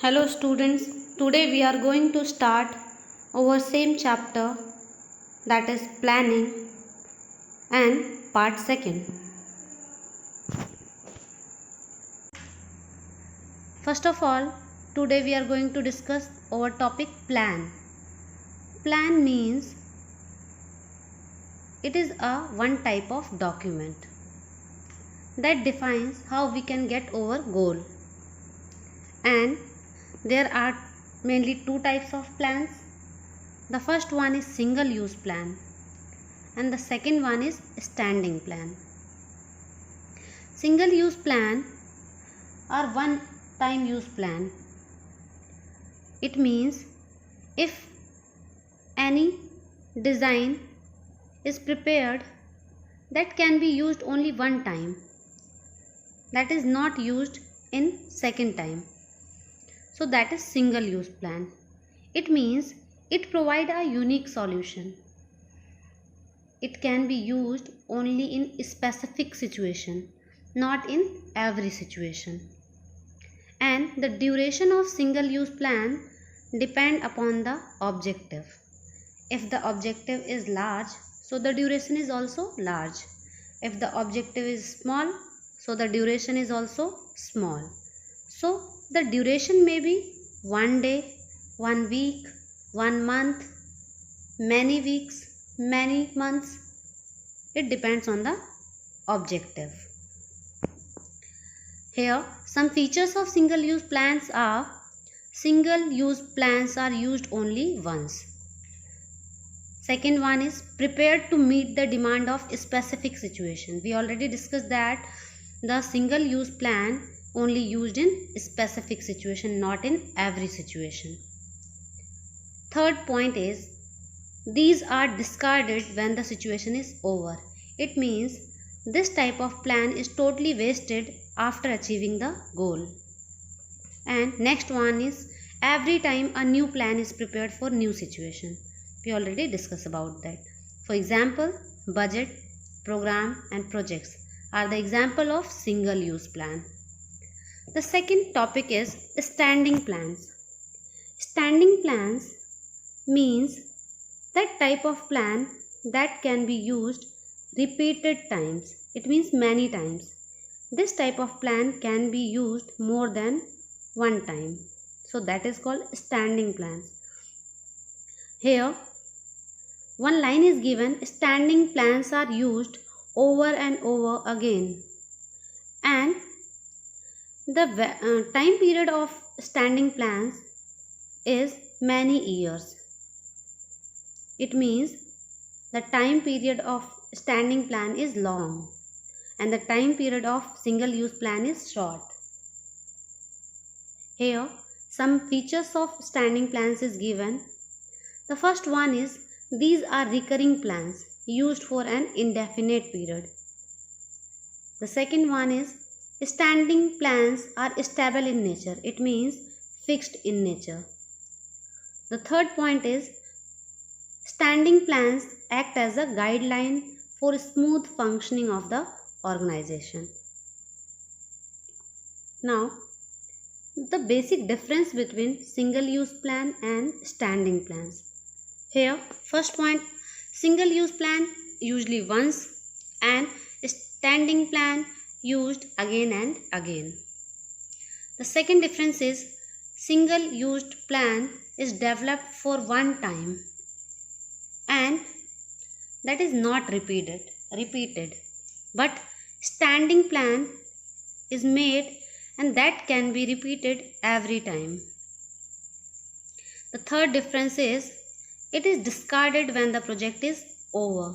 Hello students, today we are going to start our same chapter, that is planning and part second. First of all, today we are going to discuss our topic plan. Plan means it is a one type of document that defines how we can get our goal, and there are mainly two types of plans. The first one is single use plan and the second one is standing plan. Single use plan or one time use plan. It means if any design is prepared that can be used only one time, that is not used in second time, so that is single use plan. It means it provides a unique solution. It can be used only in specific situation, not in every situation. And the duration of single use plan depend upon the objective. If the objective is large, so the duration is also large. If the objective is small, so the duration is also small. So the duration may be 1 day, 1 week, 1 month, many weeks, many months. It depends on the objective. Here some features of single use plans are: single use plans are used only once. Second one is prepared to meet the demand of a specific situation. We already discussed that the single use plan only used in specific situation, not in every situation. Third point is these are discarded when the situation is over. It means this type of plan is totally wasted after achieving the goal. And next one is every time a new plan is prepared for new situation. We already discussed about that. For example, budget, program and projects are the example of single use plan. The second topic is standing plans. Standing plans means that type of plan that can be used repeated times. It means many times. This type of plan can be used more than one time. So that is called standing plans. Here one line is given: standing plans are used over and over again, and the time period of standing plans is many years. It means the time period of standing plan is long and the time period of single use plan is short. Here some features of standing plans is given. The first one is these are recurring plans used for an indefinite period. The second one is standing plans are stable in nature. It means fixed in nature. The third point is standing plans act as a guideline for smooth functioning of the organization. Now, the basic difference between single use plan and standing plans. Here, first point, single use plan usually once and standing plan used again and again. The second difference is single used plan is developed for one time and that is not repeated, but standing plan is made and that can be repeated every time. The third difference is it is discarded when the project is over,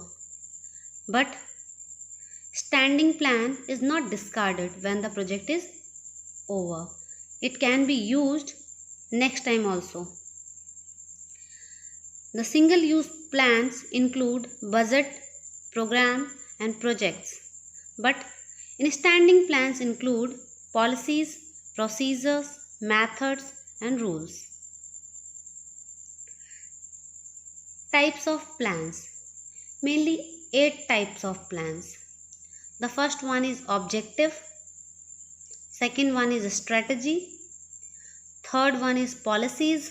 but standing plan is not discarded when the project is over. It can be used next time also. The single use plans include budget, program and projects, but standing plans include policies, procedures, methods and rules. Types of plans. Mainly 8 types of plans. The first one is objective. Second one is strategy. Third one is policies.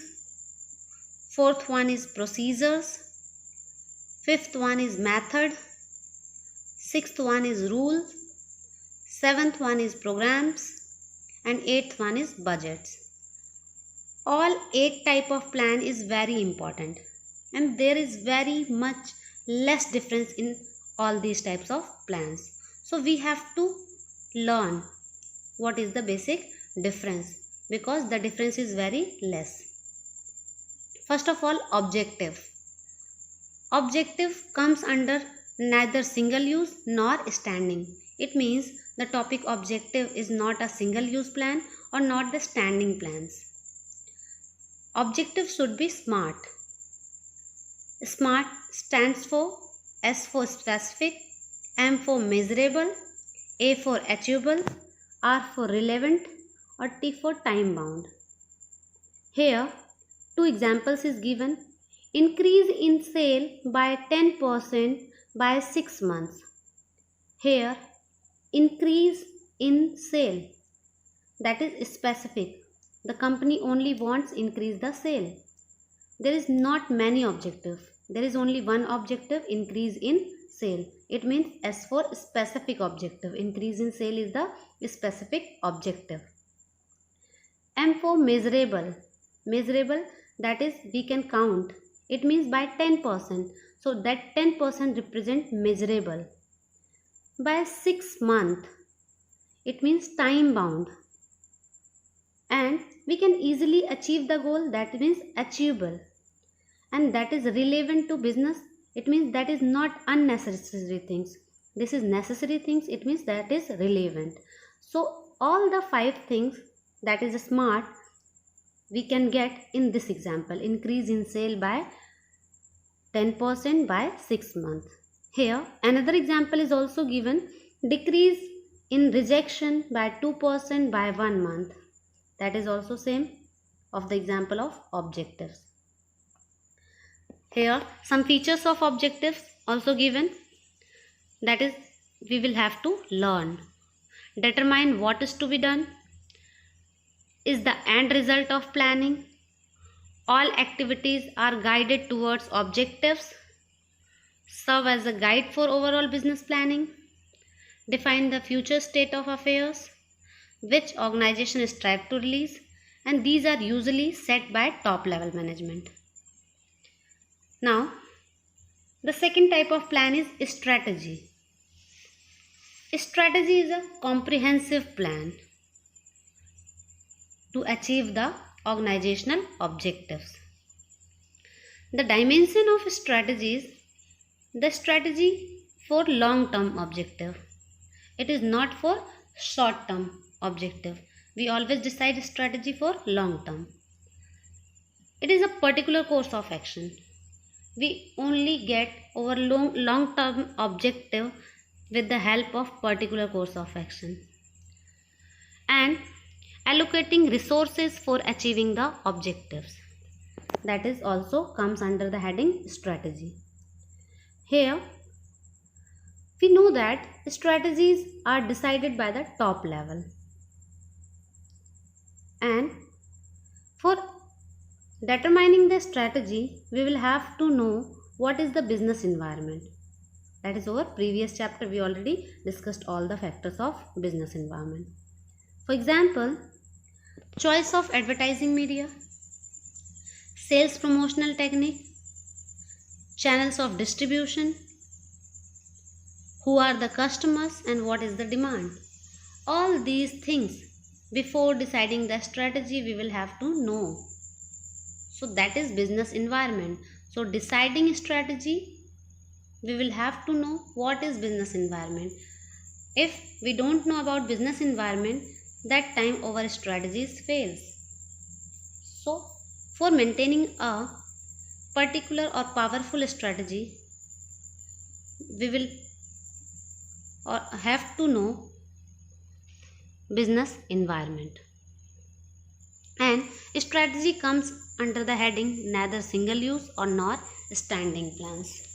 Fourth one is procedures. Fifth one is method. Sixth one is rule. Seventh one is programs. And eighth one is budgets. All 8 type of plan is very important, and there is very much less difference in all these types of plans. So we have to learn what is the basic difference, because the difference is very less. First of all, objective. Objective comes under neither single use nor standing. It means the topic objective is not a single use plan or not the standing plans. Objective should be SMART. SMART stands for S for specific, M for measurable, A for achievable, R for relevant, or T for time bound. Here, 2 examples is given. Increase in sale by 10% by 6 months. Here, increase in sale, that is specific. The company only wants increase the sale. There is not many objectives. There is only one objective, increase in sale. It means S for specific objective. Increase in sale is the specific objective. M for measurable. Measurable, that is we can count. It means by 10%. So that 10% represent measurable. By 6 months, it means time bound. And we can easily achieve the goal, that means achievable. And that is relevant to business. It means that is not unnecessary things. This is necessary things. It means that is relevant. So all the 5 things that is SMART we can get in this example. Increase in sale by 10% by 6 months. Here another example is also given. Decrease in rejection by 2% by 1 month. That is also same of the example of objectives. Here some features of objectives also given. That is we will have to learn. Determine what is to be done. Is the end result of planning. All activities are guided towards objectives. Serve as a guide for overall business planning. Define the future state of affairs. Which organization strive to release, and these are usually set by top level management. Now, the second type of plan is strategy. Strategy is a comprehensive plan to achieve the organizational objectives. The dimension of strategy is the strategy for long-term objective. It is not for short-term objective. We always decide strategy for long term. It is a particular course of action. We only get our long term objective with the help of particular course of action. And allocating resources for achieving the objectives. That is also comes under the heading strategy. Here we know that strategies are decided by the top level. And for determining the strategy, we will have to know what is the business environment. That is our previous chapter. We already discussed all the factors of business environment. For example, choice of advertising media, sales promotional technique, channels of distribution, who are the customers and what is the demand. All these things before deciding the strategy we will have to know. So that is business environment. So deciding strategy we will have to know what is business environment. If we don't know about business environment, that time our strategies fails. So for maintaining a particular or powerful strategy, we will have to know business environment. And strategy comes under the heading neither single use or nor standing plans.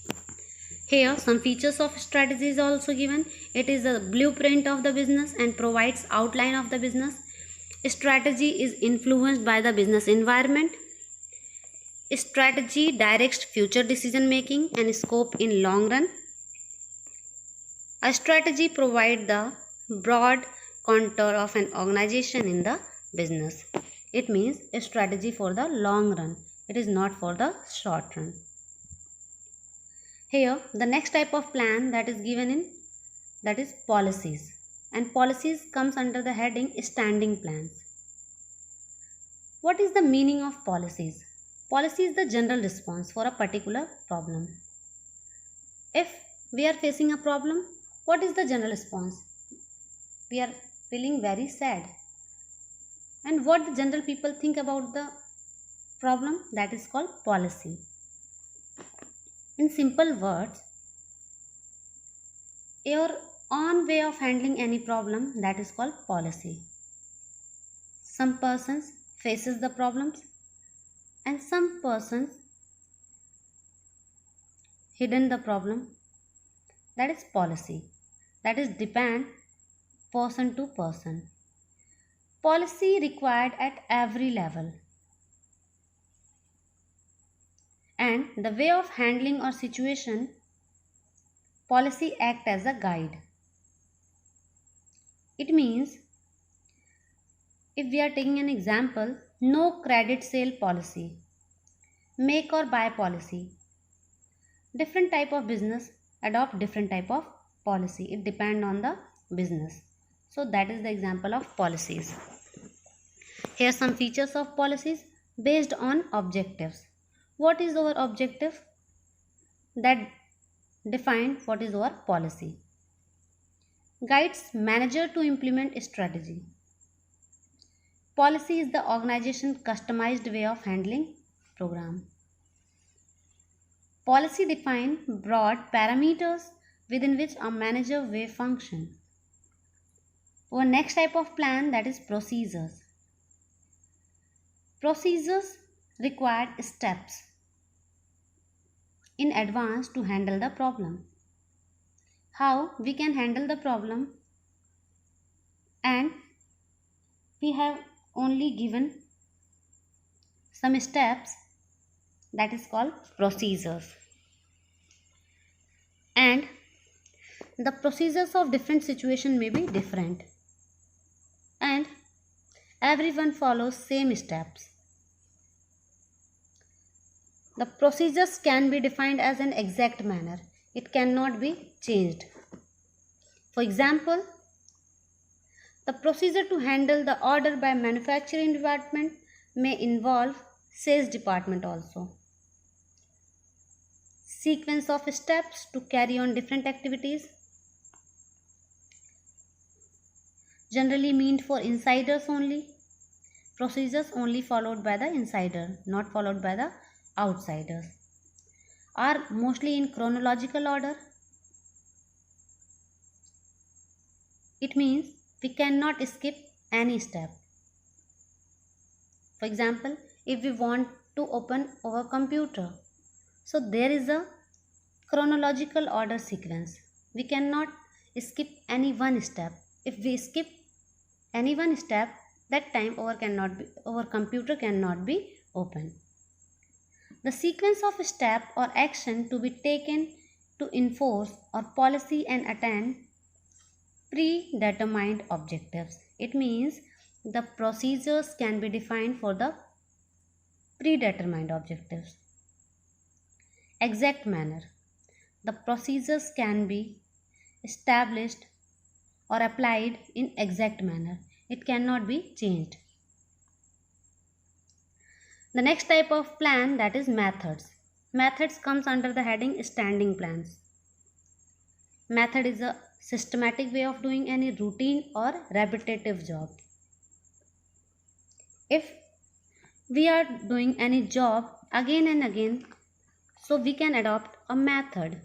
Here some features of strategy is also given. It is a blueprint of the business and provides outline of the business. Strategy is influenced by the business environment. Strategy directs future decision making and scope in long run. A strategy provides the broad contour of an organization in the business. It means a strategy for the long run. It is not for the short run. Here, the next type of plan that is given in, that is policies. And policies comes under the heading standing plans. What is the meaning of policies? Policy is the general response for a particular problem. If we are facing a problem, what is the general response? We are feeling very sad. And what the general people think about the problem, that is called policy. In simple words, your own way of handling any problem, that is called policy. Some persons faces the problems and some persons hidden the problem, that is policy. That is depend person to person. Policy required at every level. And the way of handling or situation, policy act as a guide. It means, if we are taking an example, no credit sale policy, make or buy policy. Different type of business adopt different type of policy. It depends on the business. So that is the example of policies. Here are some features of policies based on objectives. What is our objective? That define what is our policy. Guides manager to implement a strategy. Policy is the organization customized way of handling program. Policy define broad parameters within which a manager will function. Our next type of plan, that is procedures. Procedures require steps in advance to handle the problem. How we can handle the problem, and we have only given some steps, that is called procedures. And the procedures of different situation may be different, and everyone follows same steps. The procedures can be defined as an exact manner. It cannot be changed. For example, the procedure to handle the order by manufacturing department may involve sales department also. Sequence of steps to carry on different activities, generally meant for insiders only. Procedures only followed by the insider, not followed by the outsiders. Are mostly in chronological order. It means we cannot skip any step. For example, if we want to open our computer, so there is a chronological order sequence. We cannot skip any one step. If we skip any one step, that time our computer cannot be opened. The sequence of step or action to be taken to enforce or policy and attain predetermined objectives. It means the procedures can be defined for the predetermined objectives. Exact manner. The procedures can be established or applied in exact manner. It cannot be changed. The next type of plan, that is methods. Methods comes under the heading standing plans. Method is a systematic way of doing any routine or repetitive job. If we are doing any job again and again, so we can adopt a method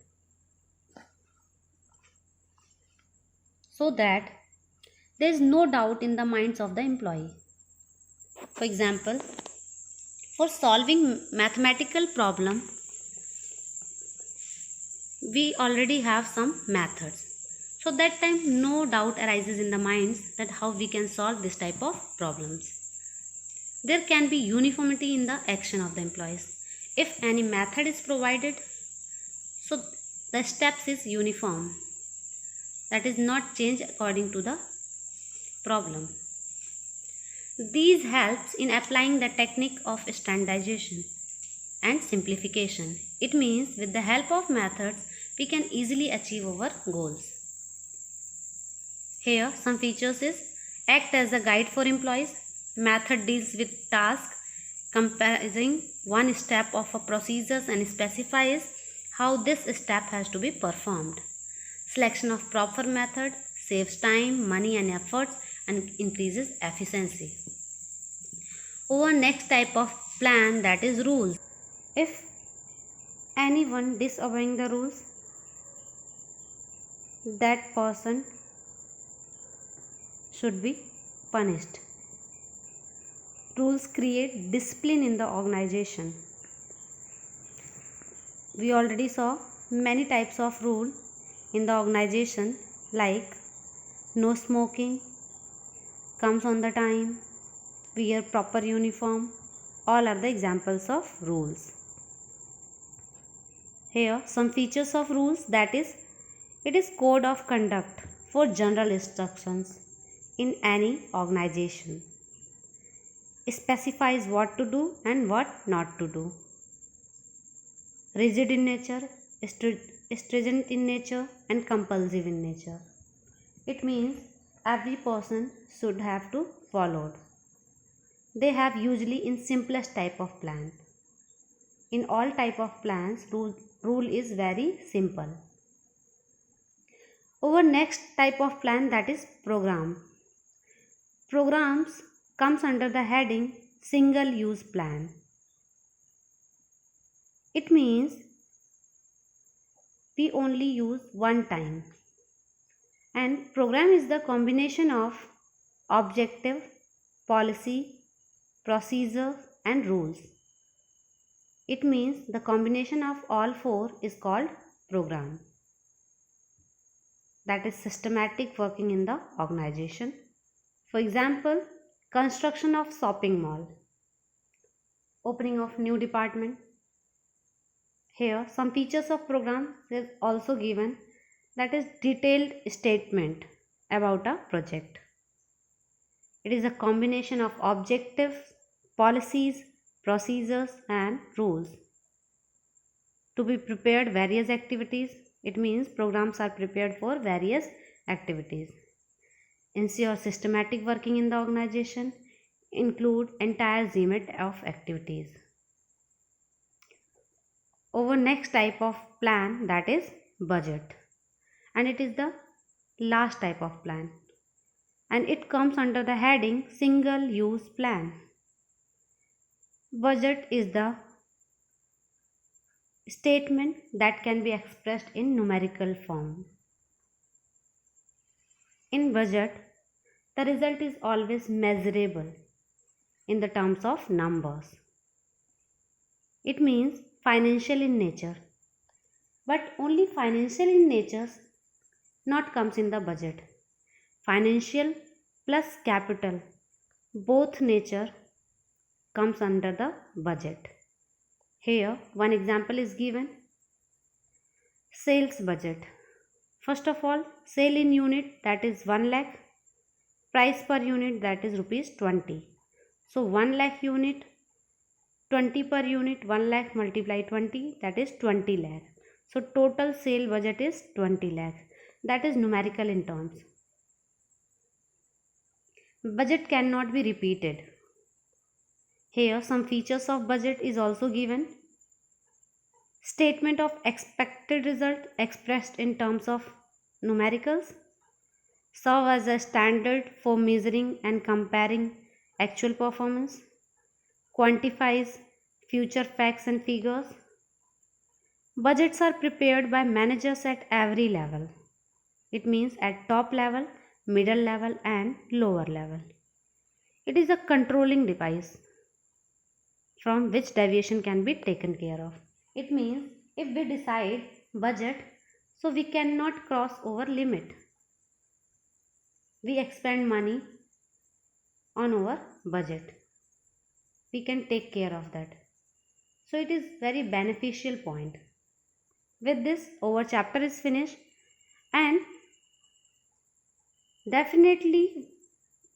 so that there is no doubt in the minds of the employee. For example, for solving mathematical problem, we already have some methods. So that time no doubt arises in the minds that how we can solve this type of problems. There can be uniformity in the action of the employees. If any method is provided, so the steps is uniform, that is not changed according to the problem. These helps in applying the technique of standardization and simplification. It means with the help of methods we can easily achieve our goals. Here some features is act as a guide for employees. Method deals with task comprising one step of a procedures and specifies how this step has to be performed. Selection of proper method saves time, money and efforts and increases efficiency. Over next type of plan, that is rules. If anyone disobeying the rules, that person should be punished. Rules create discipline in the organization. We already saw many types of rule in the organization, like no smoking, comes on the time, wear proper uniform. All are the examples of rules. Here some features of rules, that is, it is code of conduct for general instructions in any organization. It specifies what to do and what not to do. Rigid in nature, stringent in nature and compulsive in nature. It means every person should have to follow. They have usually in simplest type of plan. In all type of plans, rule is very simple. Over next type of plan, that is program. Programs comes under the heading single use plan. It means we only use one time. And program is the combination of objective, policy, procedure and rules. It means the combination of all four is called program. That is systematic working in the organization. For example, construction of shopping mall, opening of new department. Here some features of program is also given, that is detailed statement about a project. It is a combination of objectives, policies, procedures and rules. To be prepared various activities. It means programs are prepared for various activities. Ensure systematic working in the organization, include entire gamut of activities. Over next type of plan, that is budget, and it is the last type of plan, and it comes under the heading single use plan. Budget is the statement that can be expressed in numerical form. In budget, the result is always measurable in the terms of numbers. It means financial in nature, but only financial in nature not comes in the budget. Financial plus capital, both nature comes under the budget. Here one example is given. Sales budget. First of all, sale in unit, that is 1 lakh. Price per unit, that is rupees 20. So 1 lakh unit, 20 per unit, 1 lakh multiply 20, that is 20 lakh. So total sale budget is 20 lakh. That is numerical in terms. Budget cannot be repeated. Here some features of budget is also given. Statement of expected result expressed in terms of numericals. Serve as a standard for measuring and comparing actual performance. Quantifies future facts and figures. Budgets are prepared by managers at every level. It means at top level, middle level and lower level. It is a controlling device from which deviation can be taken care of. It means if we decide budget, so we cannot cross over limit. we expend money on our budget. We can take care of that. So it is very beneficial point. With this, our chapter is finished, and definitely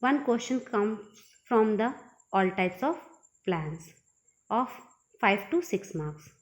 one question comes from the all types of plans of 5 to 6 marks.